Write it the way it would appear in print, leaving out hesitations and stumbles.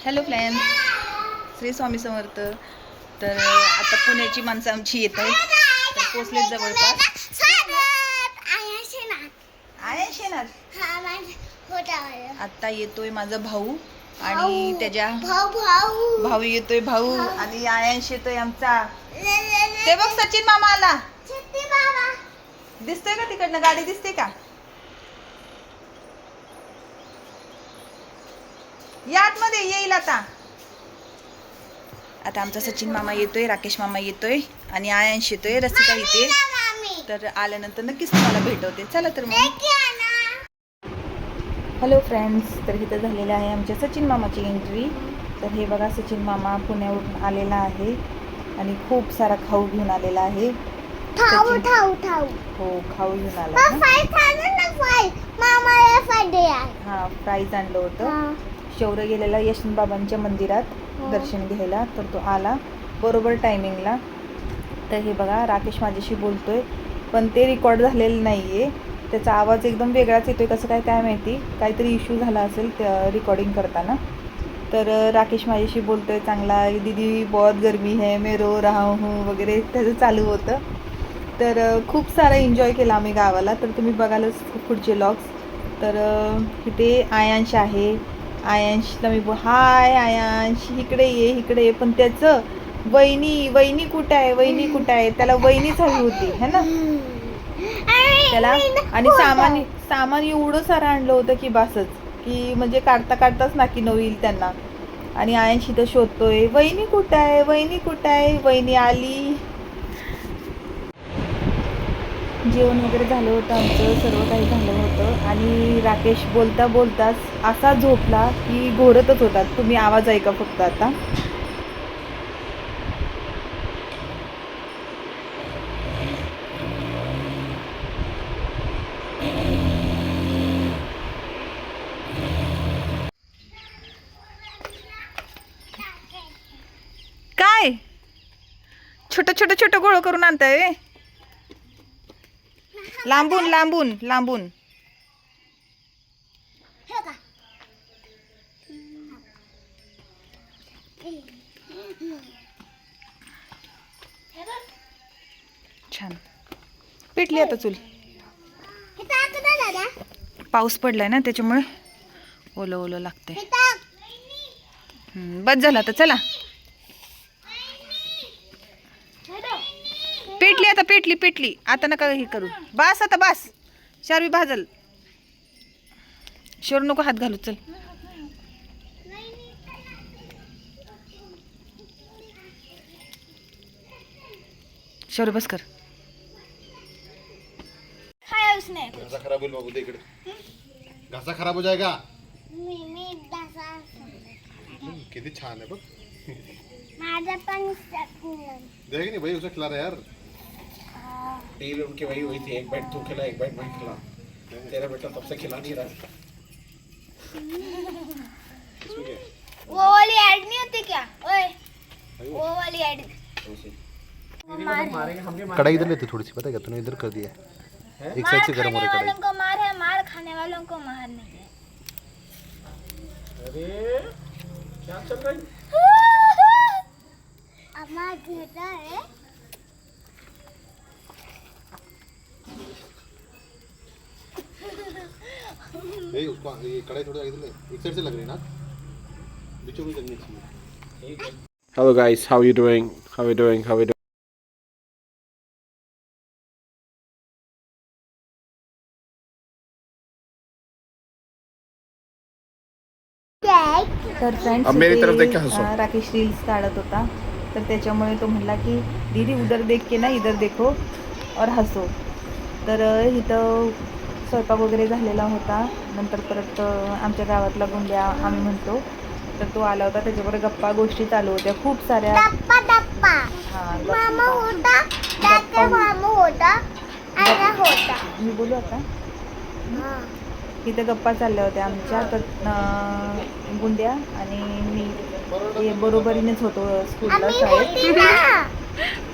Hello friends, Shri Swami Samarth. तर आता पुण्याची माणसं आमची येत आहेत, तर पोचलेच जवळपास. आता येतोय माझा भाऊ आणि त्याच्या भाऊ येतोय, भाऊ आणि आयांश येतोय आमचा. ते बघ सचिन मामा आला. दिसतोय का तिकडनं? गाडी दिसते का? या आतमध्ये येईल आता. आता आमचा सचिन मामा येतोय, राकेश मामा येतोय आणि आयांश येतोय, रसिका येते. तर आल्यानंतर नक्कीच तुम्हाला भेटवते. चला तर मग. हॅलो फ्रेंड्स, तर इथं झालेलं आहे आमच्या सचिन मामाची एंट्री. तर हे बघा, सचिन मामा पुण्यावरून आलेला आहे आणि खूप सारा खाऊ घेऊन आलेला आहे. हो, खाऊ घेऊन आला. हा, फ्राईज आणलं होतं. शौर्य गेलेला यशवंत बाबांच्या मंदिरात दर्शन घ्यायला, तर तो आला बरोबर टायमिंगला. तर हे बघा, राकेश माझ्याशी बोलतोय पण ते रेकॉर्ड झालेलं नाही आहे. त्याचा आवाज एकदम वेगळाच येतोय, कसं काय माहिती. काहीतरी इश्यू झाला असेल त्या रिकॉर्डिंग करताना. तर राकेश माझ्याशी बोलतोय चांगला, दीदी बहुत गरमी है, मैं रो रहा हूँ वगैरे त्याचं चालू होतं. तर खूप सारा एन्जॉय केला आम्ही गावाला. तर तुम्ही बघालच पुढचे व्लॉग्स. तर इथे आयांश आहे. आयांशला मी हाय आयांश, इकडे ये. पण त्याचं वहिनी कुठे आहे, वहिनी कुठे आहे, त्याला वहिनीच हवी होती है ना त्याला. आणि सामान एवढं सारं आणलं होतं की बासच, की म्हणजे काढताच नाकी नऊ येईल त्यांना. आणि आयांश इथं शोधतोय, वहिनी कुठे आहे, वहिनी आली. जेवण वगैरे झालं होतं आमचं, सर्व काही झालं होतं. आणि राकेश बोलताच असा झोपला की घोरतच होता. तुम्ही आवाज ऐका फक्त आता. काय छोटं गोळ करून आणताय? लांबून. छान पेटली आता चूल. पाऊस पडलाय ना, त्याच्यामुळे ओलं लागतंय. बस झालं आता. चला, पेटली आता. नका हे करू, बास आता, बास. शारवी भाजल, शोर नको हात घालू. चल, शौर्य बस कर. घसा खराब होईल बाबू, इकडे घसा खराब हो जाएगा. किती छान है बघ. देख नहीं भाई, उसे खिला रहा यार. टीवी उनकी वही हुई थी, एक बैट तू खिला, एक बैट मैं खिला. तेरा बेटा तब से खिला नहीं रहा. वो वाली ऐड नहीं होती क्या? ओए, वो वाली ऐड. कढ़ाई इधर लेते थोड़ी सी, पता है क्या तूने इधर कर दिया. एक साइड से गर्म हो रहा है कढ़ाई. को मार है, मार खाने वालों को मार नहीं है. अरे क्या चल रहा है? अम्मा घेता है. उसको ये कढ़ाई थोड़ी इधर ले, एक साइड से लग रही है ना, बीचों बीच लगनी चाहिए. Hello guys, how you doing? How you doing? तर फ्रेंड्स, राकेश रील्स काढत होता, तर त्याच्यामुळे तो म्हणला की दीदी उधर देख के ना इधर देखो और हसो. तर इथं स्वयंपाक वगैरे झालेला होता. नंतर परत आमच्या गावातला गुंड्या आम्ही म्हणतो, तर तो आला होता. त्याच्याबरोबर गप्पा गोष्टी चालू होत्या खूप साऱ्या. मी बोलू आता. इथे गप्पा चालल्या होत्या आमच्या. तर गुंड्या आणि मी बरोबरीनेच होतो स्कूलला, शाळेत.